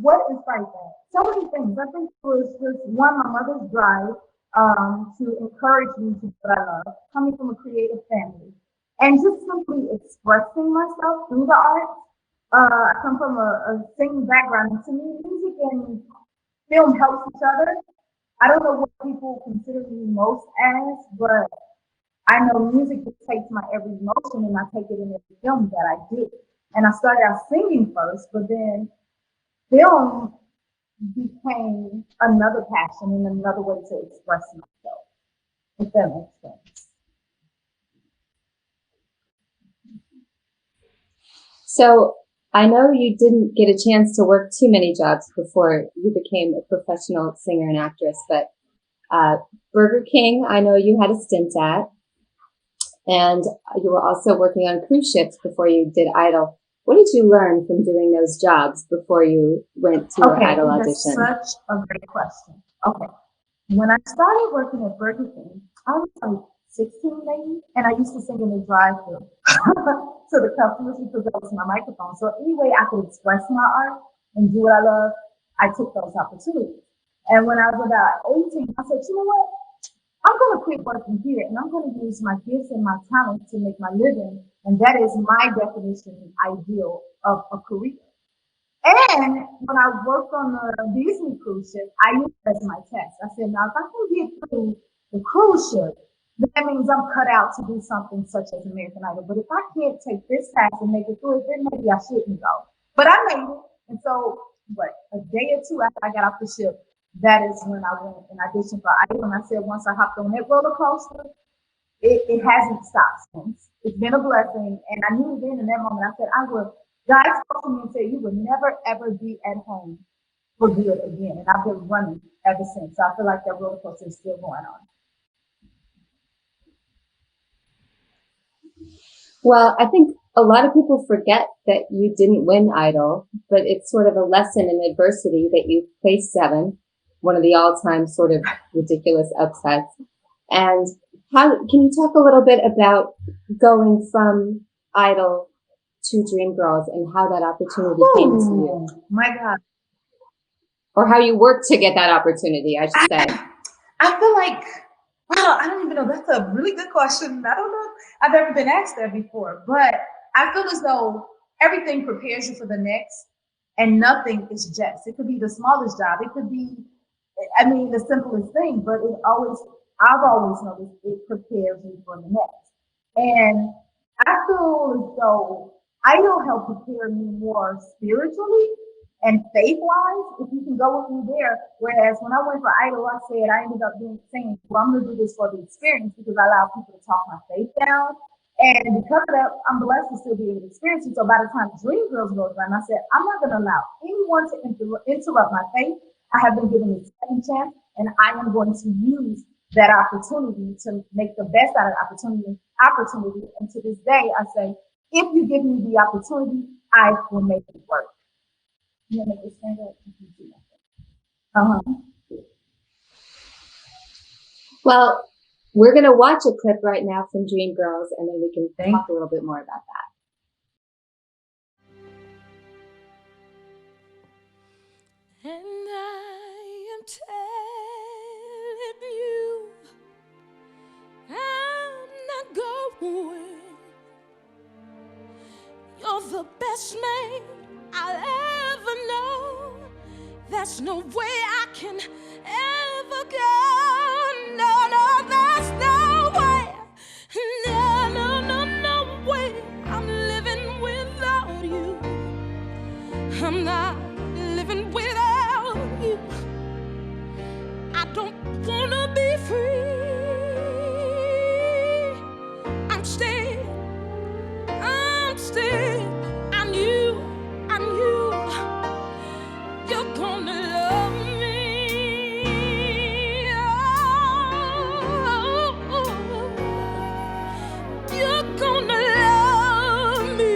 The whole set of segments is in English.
what inspired that? So many things. I think it was just one, my mother's drive to encourage me to do what I love, coming from a creative family, and just simply expressing myself through the arts. I come from a singing background, and to me, music and film helps each other. I don't know what people consider me most as, but I know music dictates my every emotion, and I take it in every film that I do. And I started out singing first, but then film became another passion and another way to express myself, if that makes sense. So I know you didn't get a chance to work too many jobs before you became a professional singer and actress, but Burger King, I know you had a stint at, and you were also working on cruise ships before you did Idol. What did you learn from doing those jobs before you went to your Idol audition? That's such a great question. Okay. When I started working at Burger King, I was like 16 maybe, and I used to sing in the drive-thru to the customers because that was my microphone. So any way I could express my art and do what I love, I took those opportunities. And when I was about 18, I said, you know what? I'm going to quit working here and I'm going to use my gifts and my talent to make my living. And that is my definition and ideal of a career. And when I worked on the Disney cruise ship, I used it as my test. I said, now if I can get through the cruise ship, that means I'm cut out to do something such as American Idol. But if I can't take this task and make it through it, then maybe I shouldn't go. But I made it. And so, a day or two after I got off the ship, that is when I went and auditioned for Idol. And I said, once I hopped on that roller coaster, it hasn't stopped since. It's been a blessing. And I knew then in that moment, I said, I will. God spoke to me and said, you will never, ever be at home for good again. And I've been running ever since. So I feel like that roller coaster is still going on. Well, I think a lot of people forget that you didn't win Idol, but it's sort of a lesson in adversity that you placed 7, one of the all-time sort of ridiculous upsets. And how can you talk a little bit about going from Idol to Dreamgirls and how that opportunity came to you? My God. Or how you worked to get that opportunity, I should say. I feel like, well, I don't even know. That's a really good question. I don't know if I've ever been asked that before, but I feel as though everything prepares you for the next and nothing is just. It could be the smallest job. It could be, the simplest thing, but I've always noticed it prepares you for the next. And I feel as though Idol helped prepare me more spiritually and faith-wise, if you can go with me there. Whereas when I went for Idol, I ended up saying, well, I'm going to do this for the experience because I allow people to talk my faith down. And because of that, I'm blessed to still be able to experience it. So by the time Dreamgirls goes around, I said, I'm not going to allow anyone to interrupt my faith. I have been given a second chance, and I am going to use that opportunity to make the best out of the opportunity. And to this day, I say, if you give me the opportunity, I will make it work. You want to make this stand up? Well, we're going to watch a clip right now from Dreamgirls, and then we can talk a little bit more about that. And I am telling you, I'm not going. You're the best man I'll ever know. There's no way I can ever go. No, no, there's no way. No, no, no, no way. I'm living without you. I'm not living without you. I don't wanna be free. I'm staying. And you, you're gonna love me. Oh, you're gonna love me.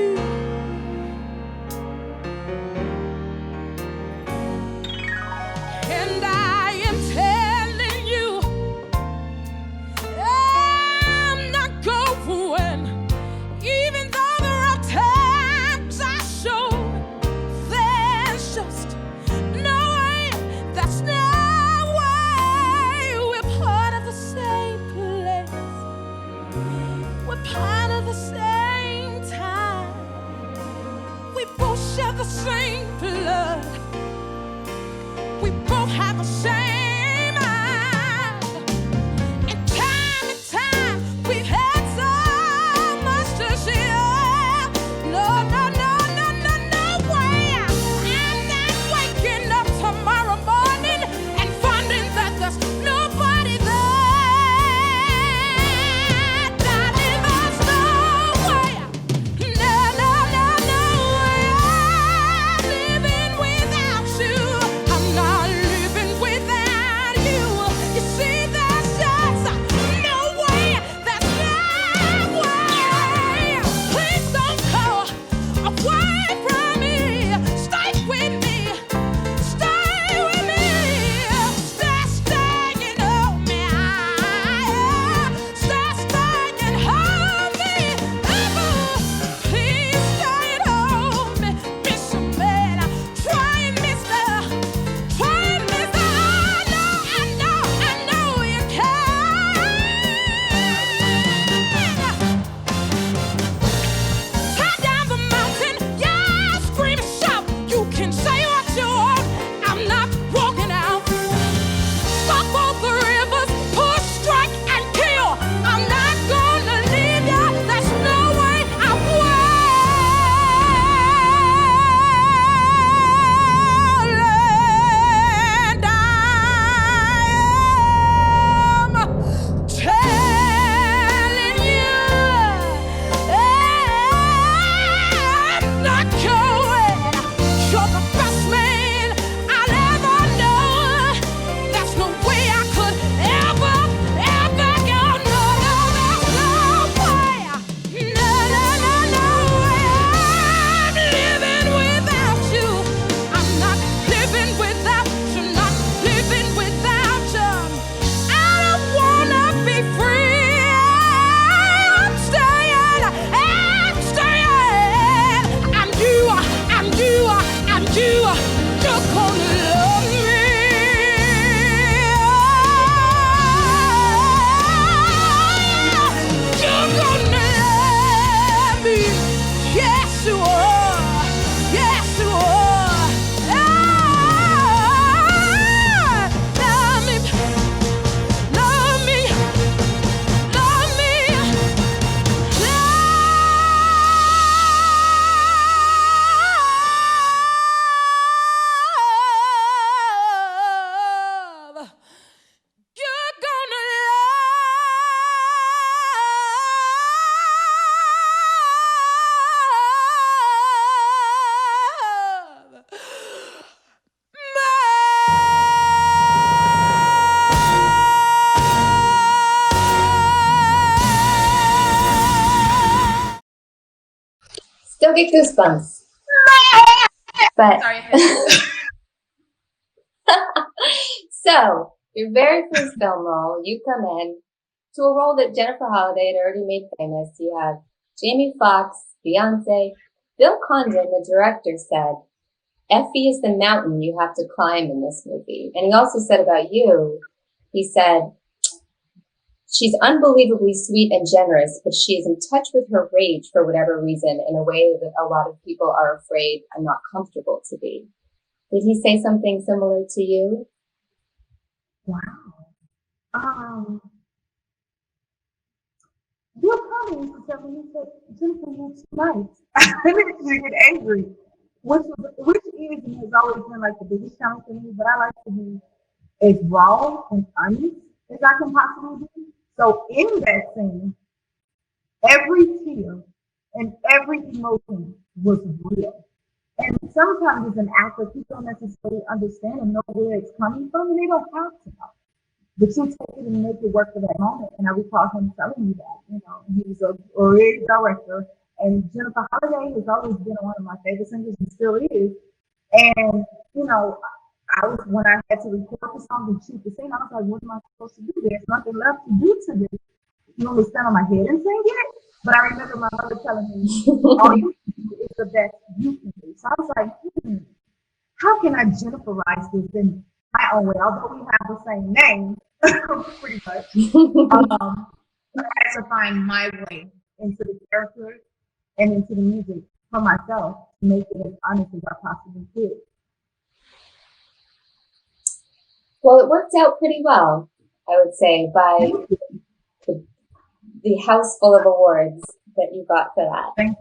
don't have a shame. And time, we've had so much to share. No, no, no, no, no, no way. I'm not waking up tomorrow morning and finding that there's nobody there. Darling, there's no way. No, no, no, no way. I'm living without you. I'm not living without you. You see, there's just no way. There's no way. Please don't go away from me. Stay with me. Stay with me. Staying on me. Staying on me. Please stay on me. Miss man. Try and mister. Try and mister. I know you can. Tear down the mountain, yeah, scream and shout. You can say what you want. I'm not walking out. Stop all the rivers, push, strike, and kill. I'm not gonna leave ya. There's no way I will. And I am telling you, I'm not going. You're the best man I'll ever know. There's no way I could ever go. No, no, there's no way. No, no, no, no way. I'm living without you. I'm not living without you. Not living without you. I don't wanna be free. I'm staying. And you, you're gonna love me. You're gonna love me. Yes, you are. Yes, you are. Love me. Love me. Love me. Love. You're gonna love Still get goosebumps. But Sorry. so your very first film role, you come in to a role that Jennifer Holliday had already made famous. You have Jamie Foxx, Beyonce. Bill Condon, the director, said, "Effie is the mountain you have to climb in this movie." And he also said about you, he said, "She's unbelievably sweet and generous, but she is in touch with her rage for whatever reason in a way that a lot of people are afraid and not comfortable to be." Did he say something similar to you? Wow. Your comments and stuff when you said Jennifer looks nice. I didn't get angry, which is and has always been like the biggest challenge for me. But I like to be as raw and honest as I can possibly be. So in that scene, every tear and every emotion was real. And sometimes as an actor, people don't necessarily understand and know where it's coming from, and they don't have to know. But you take it and make it work for that moment. And I recall him telling me that, he was a great director. And Jennifer Holliday has always been one of my favorite singers and still is. And, when I had to record the song and shoot the scene, I was like, what am I supposed to do? There's nothing left to do to this. You only stand on my head and sing it? But I remember my mother telling me, all you can do is the best you can do. So I was like, how can I Jenniferize this in my own way? Although we have the same name, pretty much. I had to find my way into the characters and into the music for myself to make it as honest as I possibly could. Well, it worked out pretty well, I would say, by the house full of awards that you got for that. Thank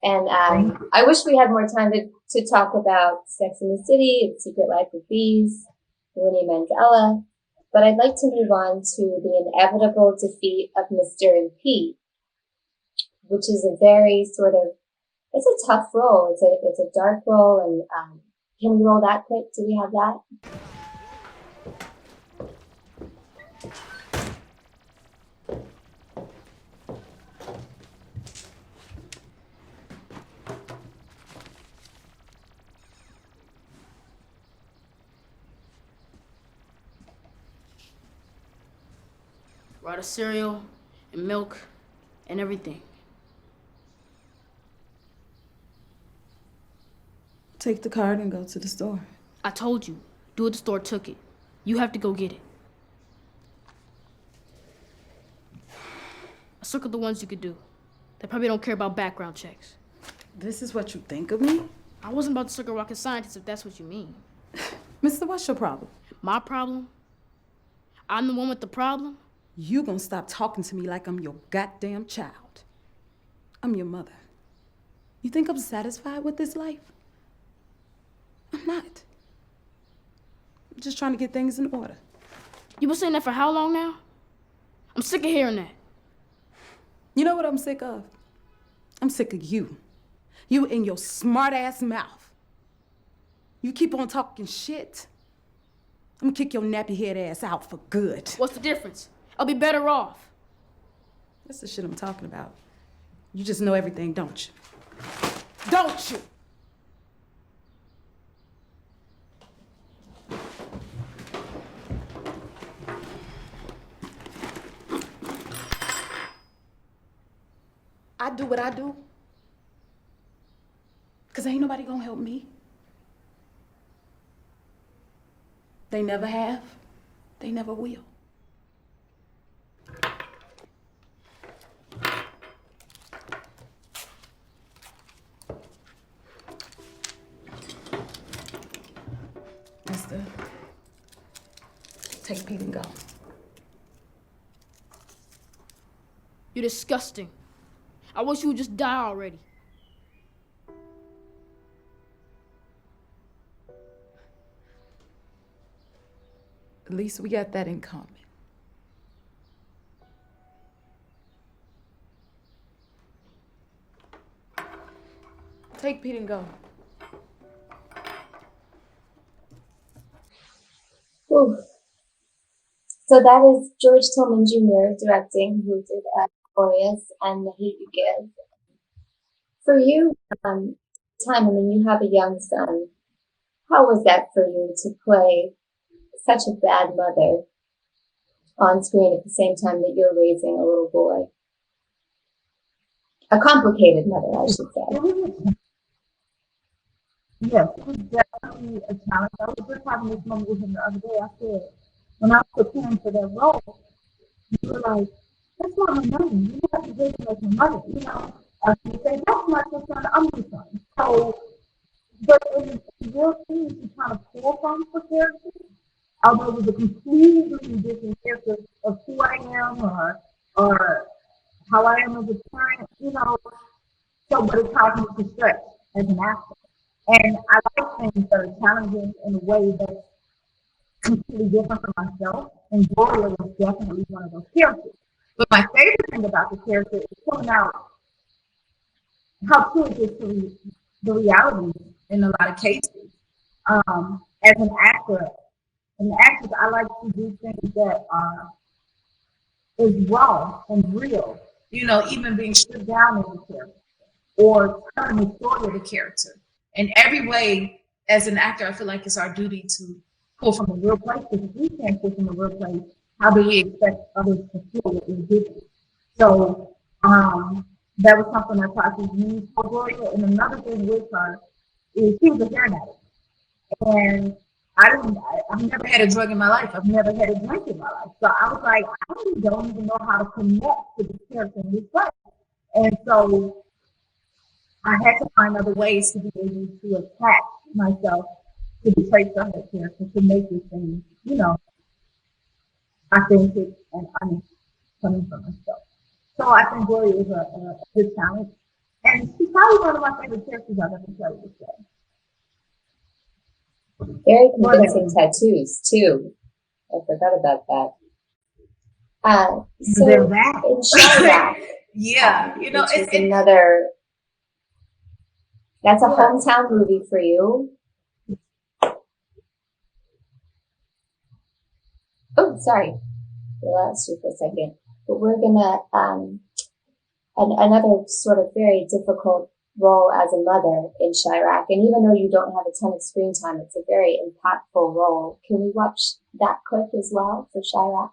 And Thank I wish we had more time to talk about Sex and the City, It's Secret Life of Bees, Winnie Mandela, but I'd like to move on to the inevitable defeat of Mr. and Pete, which is a very sort of, it's a tough role. It's a dark role, and can we roll that clip? Do we have that? Brought us cereal and milk and everything. Take the card and go to the store. I told you, do what the store took it. You have to go get it. I circled the ones you could do. They probably don't care about background checks. This is what you think of me? I wasn't about to circle rocket scientist if that's what you mean. Mister, what's your problem? My problem? I'm the one with the problem? You gonna stop talking to me like I'm your goddamn child. I'm your mother. You think I'm satisfied with this life? I'm not. I'm just trying to get things in order. You been saying that for how long now? I'm sick of hearing that. You know what I'm sick of? I'm sick of you. You in your smart-ass mouth. You keep on talking shit, I'm gonna kick your nappy-head ass out for good. What's the difference? I'll be better off. That's the shit I'm talking about. You just know everything, don't you? Don't you? I do what I do, 'cause ain't nobody gonna help me. They never have, they never will. Mister, take Pete and go. You're disgusting. I wish you would just die already. At least we got that in common. Take Pete and go. Ooh. So that is George Tillman Jr. directing, who did Glorious and The Hate You Give. For you, time, I mean, you have a young son. How was that for you to play such a bad mother on screen at the same time that you're raising a little boy? A complicated mother, I should say. Yes, it was definitely a challenge. I was just having this moment with him the other day. I said, when I was preparing for that role, you were like, that's not my name. You have to raise me as my mother, you know? You say, that's not your son, I'm your son. So, but in real things, you kind of pull from for characters, although it was a completely different character of who I am or how I am as a parent, you know? So, but it caused me to stretch as an actor. And I like things that are challenging in a way that's completely different from myself. And Gloria was definitely one of those characters. But my favorite thing about the character is pulling out how true it is to the reality in a lot of cases. As an actor, and actress, I like to do things that are is raw and real. You know, even being stripped down as a character or telling the story of the character. In every way, as an actor, I feel like it's our duty to pull from a real place, because if we can't pull from a real place, how do we expect others to feel what we do? So that was something I tried to use for Gloria. And another thing with her is she was a heroin addict. And I've never had a drug in my life. I've never had a drink in my life. So I was like, I really don't even know how to connect to this character in this way. And so I had to find other ways to be able to attach myself to the traits of her character to make it seem, you know, authentic and honest coming from herself. So I think Gloria is a good talent. And she's probably one of my favorite characters I've ever played this show. Very More than- convincing tattoos too. I forgot about that. So Than that. in Chirac, Yeah, you know, which is it's another. That's a Yeah. hometown movie for you. Oh, sorry, I lost you for a second. But we're gonna another sort of very difficult role as a mother in Chirac. And even though you don't have a ton of screen time, it's a very impactful role. Can we watch that clip as well for Chirac?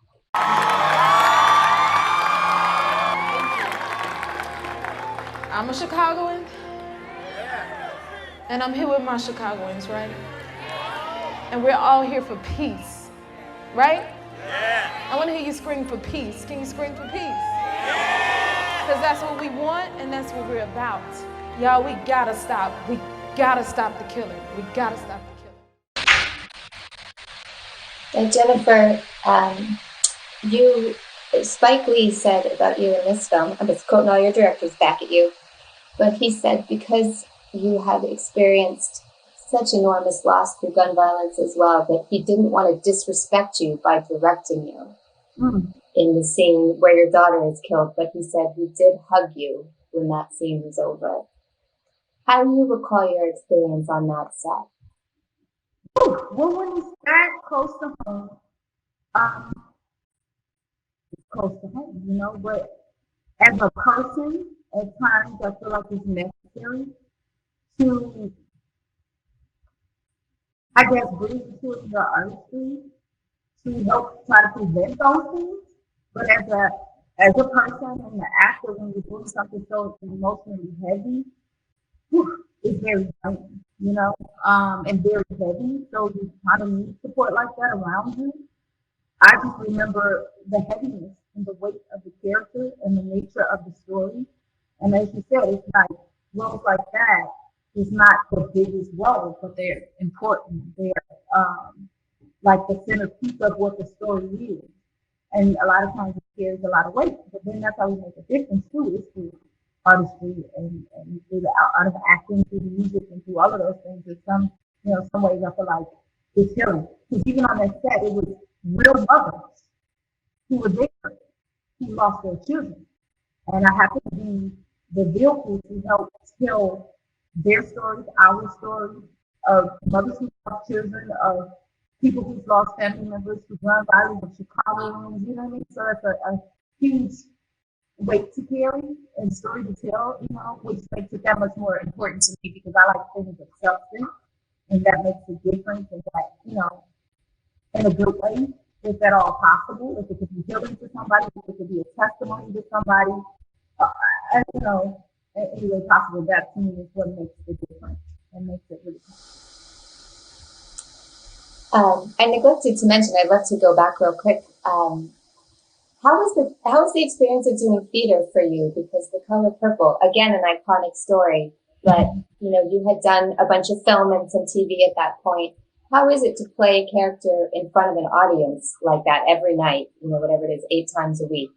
I'm a Chicagoan. And I'm here with my Chicagoans, right? And we're all here for peace, right? I want to hear you scream for peace. Can you scream for peace? Because that's what we want and that's what we're about. Y'all, we gotta stop. We gotta stop the killing. We gotta stop the killing. And Jennifer, Spike Lee said about you in this film, I'm just quoting all your directors back at you, but he said because you had experienced such enormous loss through gun violence as well, that he didn't want to disrespect you by directing you in the scene where your daughter is killed, but he said he did hug you when that scene was over. How do you recall your experience on that set? Well, when it's that close to home, it's close to home, you know, but as a person, at times I feel like it's necessary to, I guess, breathe into your artistry to help try to prevent those things. But as a person and an actor, when you're doing something so emotionally heavy, it's very draining, you know, and very heavy. So you kind of need support like that around you. I just remember the heaviness and the weight of the character and the nature of the story. And as you said, it's like roles like that is not the biggest role, but they're important. They're like the centerpiece of what the story is. And a lot of times it carries a lot of weight. But then that's how we make a difference too, is through artistry and through the art of acting, through the music, and through all of those things. In some ways I feel like it's healing. Because even on that set, it was real mothers who were there, who lost their children. And I happen to be the vehicle to help tell their stories, our stories, of mothers who lost children, of people who've lost family members to gun violence, of Chicagoans, you know what I mean? So that's a huge weight to carry and story to tell, you know, which makes it that much more important to me because I like things of substance, and that makes a difference, and that, you know, in a good way, if at all possible, if it could be healing to somebody, if it could be a testimony to somebody, you know, in any way possible, that to me is what makes the difference and makes it really cool. I neglected to mention, I'd love to go back real quick. How was the experience of doing theater for you? Because The Color Purple, again, an iconic story, but you know, you had done a bunch of film and some TV at that point. How is it to play a character in front of an audience like that every night, you know, whatever it is, 8 times a week?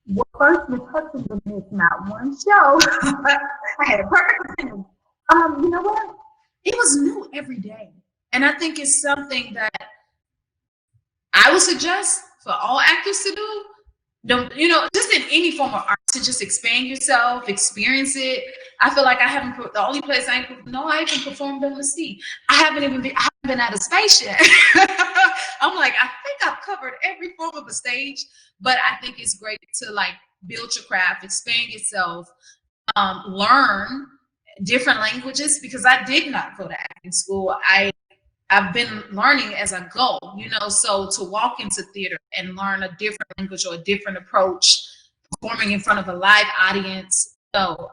Well, first, Miss Hudson missed not one show. I had a perfect opinion. You know what? it was new every day. And I think it's something that I would suggest for all actors to do. Don't, you know, just in any form of art, to just expand yourself, experience it. I feel like I haven't, the only place I even performed on the sea. I haven't been out of space yet. I'm like, I think I've covered every form of a stage, but I think it's great to like build your craft, expand yourself, learn different languages, because I did not go to acting school. I've been learning as I go, you know, so to walk into theater and learn a different language or a different approach, performing in front of a live audience. So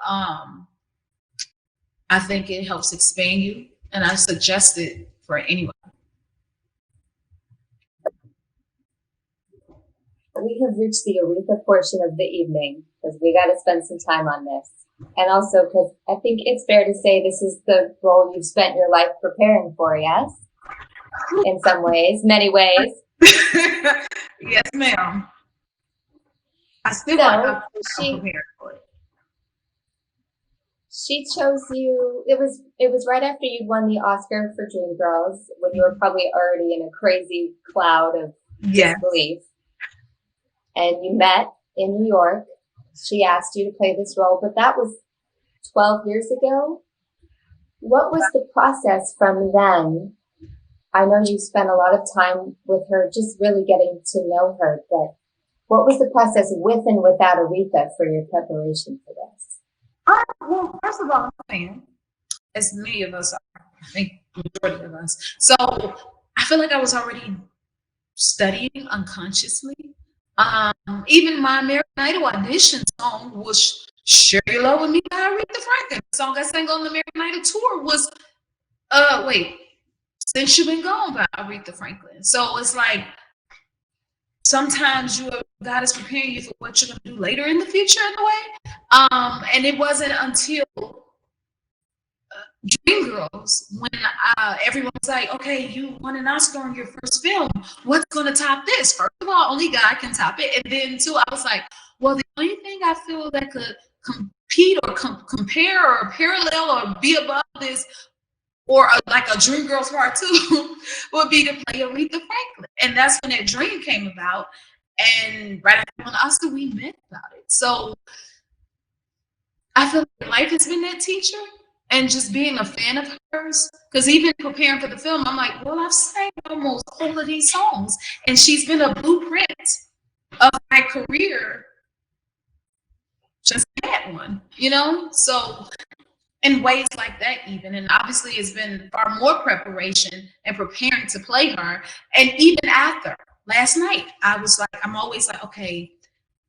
I think it helps expand you, and I suggest it for anyone. We have reached the Aretha portion of the evening because we got to spend some time on this. And also because I think it's fair to say this is the role you've spent your life preparing for, yes? In some ways, many ways. Yes, ma'am. I still So, want to she- prepare for it. She chose you. It was right after you'd won the Oscar for Dreamgirls, when you were probably already in a crazy cloud of Yes. disbelief. And you met in New York. She asked you to play this role, but that was 12 years ago. What was the process from then? I know you spent a lot of time with her, just really getting to know her, but what was the process with and without Aretha for your preparation for this? Well, first of all, I'm a fan, as many of us are. I think majority of us. So I feel like I was already studying unconsciously. Even my American Idol audition song was "Share Your Love with Me" by Aretha Franklin. The song I sang on the American Idol tour was "Since You've Been Gone" by Aretha Franklin. So it's like sometimes God is preparing you for what you're gonna do later in the future in a way. And it wasn't until Dreamgirls when everyone's like, okay, you won an Oscar on your first film. What's going to top this? First of all, only God can top it. And then two, I was like, well, the only thing I feel that could compete or compare or parallel or be above this, or like a Dreamgirls Part 2 would be to play Aretha Franklin. And that's when that dream came about. And right after the Oscar, we met about it. So I feel like life has been that teacher. And just being a fan of hers, because even preparing for the film, I'm like, well, I've sang almost all of these songs, and she's been a blueprint of my career. Just that one, you know? So in ways like that even, and obviously it's been far more preparation and preparing to play her. And even after last night, I was like, I'm always like, okay,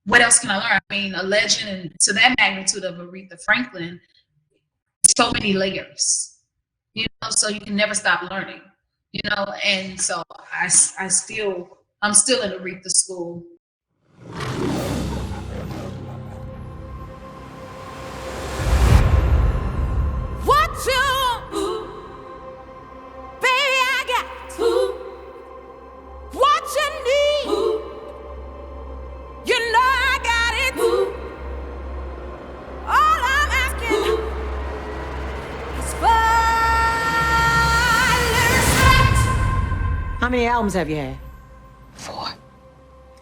what else can I learn? I mean, a legend and to that magnitude of Aretha Franklin, so many layers, you know, so you can never stop learning, you know, and so I'm still in Aretha school. What you want, baby, I got what you need. You know I got it. All I'm asking is for respect. How many albums have you had? 4.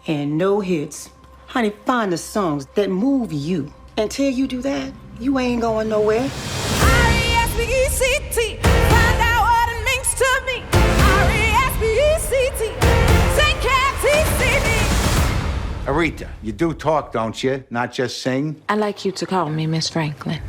And no hits. Honey, find the songs that move you. Until you do that, you ain't going nowhere. R-E-S-P-E-C-T. Find out what it means to me. R-E-S-P-E-C-T. Sing Cat-T-C-D. Aretha, you do talk, don't you? Not just sing? I'd like you to call me Miss Franklin.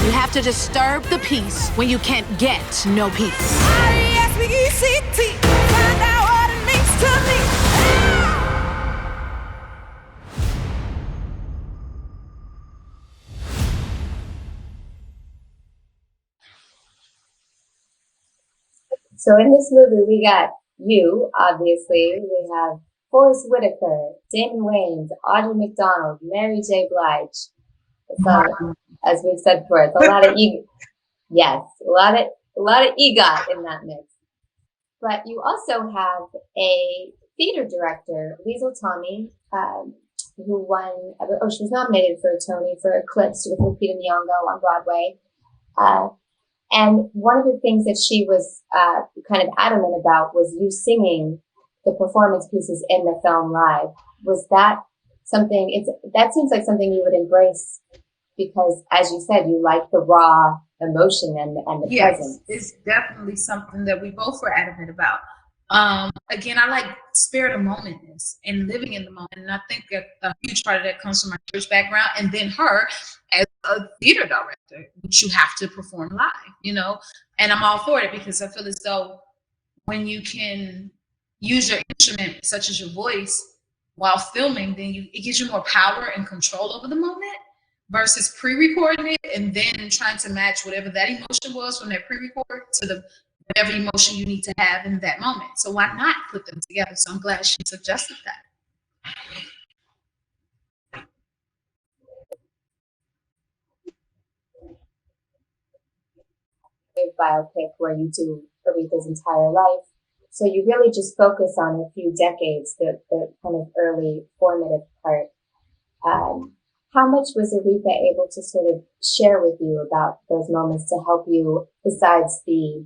You have to disturb the peace when you can't get no peace. R-E-S-P-E-C-T. Find out what it means to me. So in this movie, we got you, obviously. We have Forrest Whitaker, Damon Wayans, Audrey McDonald, Mary J. Blige. So, as we've said before, it's a lot of yes, a lot of EGOT in that mix. But you also have a theater director, Liesl Tommy, who won, she was nominated for a Tony for Eclipse with Lupita Nyong'o on Broadway. And one of the things that she was kind of adamant about was you singing the performance pieces in the film live. Was that something, that seems like something you would embrace because, as you said, you like the raw emotion and the presence. It's definitely something that we both were adamant about. Again, I like spirit of momentness and living in the moment. And I think that a huge part of that comes from my church background and then her as a theater director, which you have to perform live, you know, and I'm all for it because I feel as though when you can use your instrument, such as your voice, while filming, then it gives you more power and control over the moment versus pre-recording it and then trying to match whatever that emotion was from that pre-record to the whatever emotion you need to have in that moment. So why not put them together? So I'm glad she suggested that. Biopic where you do Aretha's entire life. So you really just focus on a few decades, the kind of early formative part. How much was Aretha able to sort of share with you about those moments to help you, besides the,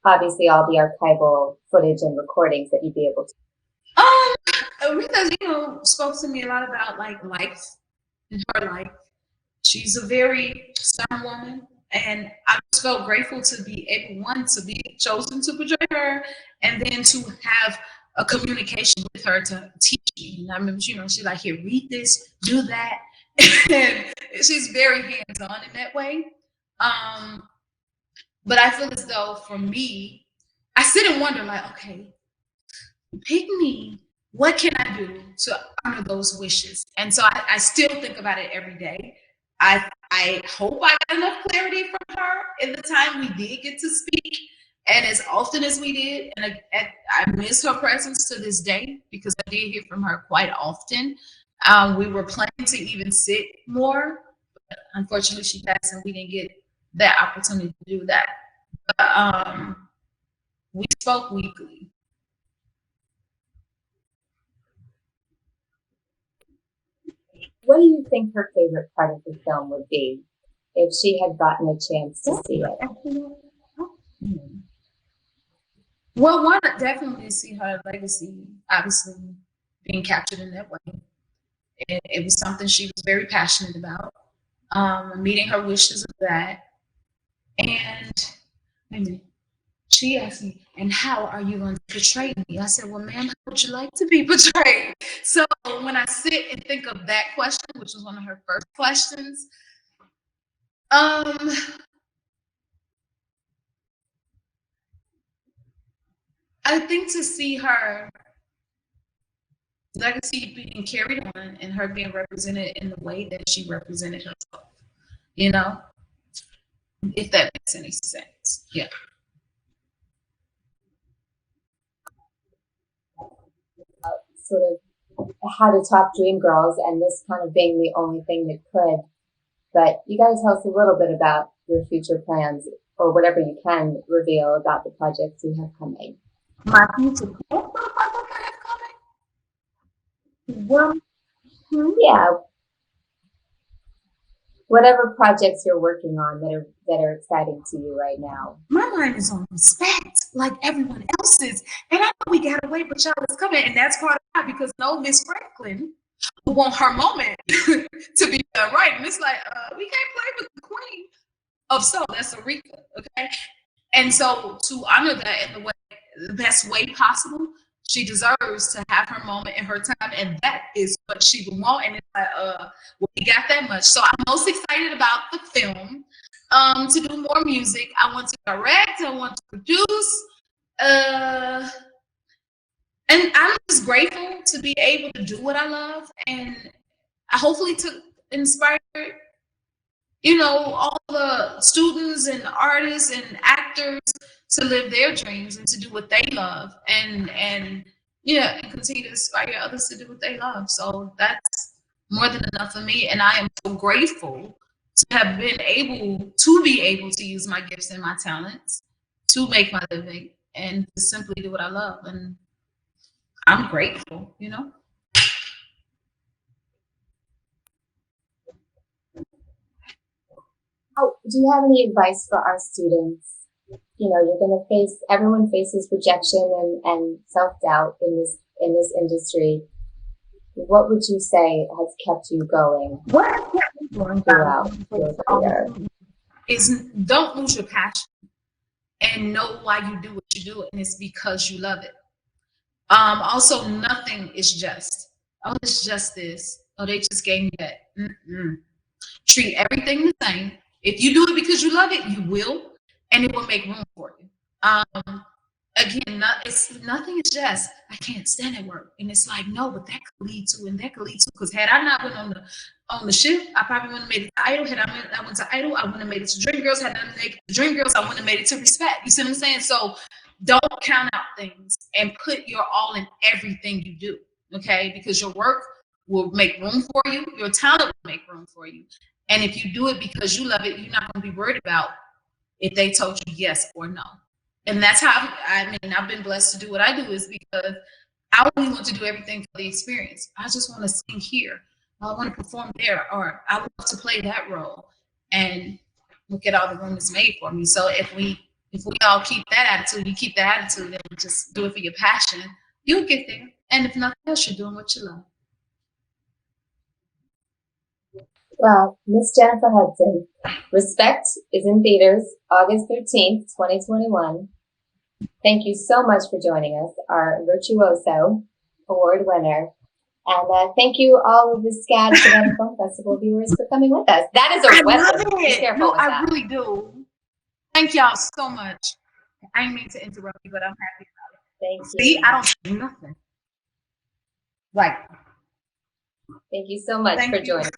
obviously all the archival footage and recordings that you'd be able to? Aretha, spoke to me a lot about like life and her life. She's a very stern woman. And I just felt grateful to be able, one, to be chosen to portray her, and then to have a communication with her to teach me. And I remember, she's like, here, read this, do that. And she's very hands-on in that way. But I feel as though for me, I sit and wonder like, okay, pick me. What can I do to honor those wishes? And so I still think about it every day. I hope I got enough clarity from her in the time we did get to speak, and as often as we did. And I miss her presence to this day because I did hear from her quite often. We were planning to even sit more, but unfortunately she passed and we didn't get that opportunity to do that. But, we spoke weekly. What do you think her favorite part of the film would be if she had gotten a chance to see it? Well, one, definitely see her legacy, obviously, being captured in that way. It was something she was very passionate about, meeting her wishes of that. And she asked me, and how are you going to portray me? I said, well, ma'am, how would you like to be portrayed? So when I sit and think of that question, which was one of her first questions, I think to see her legacy being carried on and her being represented in the way that she represented herself, if that makes any sense. Yeah. Sort of how to top Dreamgirls, and this kind of being the only thing that could. But you got to tell us a little bit about your future plans, or whatever you can reveal about the projects you have coming. My future plans for the project I have coming? Well, yeah. Whatever projects you're working on that are exciting to you right now. My mind is on respect, like everyone else's. And I know we got away, but y'all is coming. And that's part of that, because no Miss Franklin will want her moment to be done right. And it's like, we can't play with the queen of soul. That's Aretha, okay? And so to honor that in the best way possible, she deserves to have her moment in her time, and that is what she would want. And it's like, well, we got that much. So I'm most excited about the film, to do more music. I want to direct, I want to produce, and I'm just grateful to be able to do what I love, and hopefully to inspire, all the students and artists and actors to live their dreams and to do what they love, and continue to inspire others to do what they love. So that's more than enough for me, and I am so grateful to have been able to use my gifts and my talents to make my living and to simply do what I love. And I'm grateful, Do you have any advice for our students? You're going to everyone faces rejection and self-doubt in this industry. What would you say has kept you going throughout your career? Is don't lose your passion and know why you do what you do, and it's because you love it. Also, nothing is just. Oh, it's just this. Oh, they just gave me that. Treat everything the same. If you do it because you love it, you will, and it will make room for you. again, nothing is just I can't stand at work, and it's like no, but that could lead to, and that could lead to. Because had I not went on the shift, I probably wouldn't have made it to Idol. Had I went to Idol, I wouldn't have made it to Dreamgirls. Had I made it to Dreamgirls, I wouldn't have made it to Respect. You see what I'm saying? So don't count out things and put your all in everything you do. Okay, because your work will make room for you. Your talent will make room for you. And if you do it because you love it, you're not going to be worried about if they told you yes or no. And that's how, I've been blessed to do what I do, is because I only want to do everything for the experience. I just want to sing here. I want to perform there, or I want to play that role. And look at all the room it's made for me. So if we all keep that attitude, you keep that attitude and just do it for your passion, you'll get there. And if nothing else, you're doing what you love. Well, Miss Jennifer Hudson, Respect is in theaters August 13th, 2021. Thank you so much for joining us, our Virtuoso Award winner. And thank you, all of the SCAD Savannah Film Festival viewers, for coming with us. That is a weapon. Be careful No, with I that. really do. Thank y'all so much. I didn't mean to interrupt you, but I'm happy about it. Thank See, you. I don't do nothing. Right. Thank you so much Thank for you. joining us.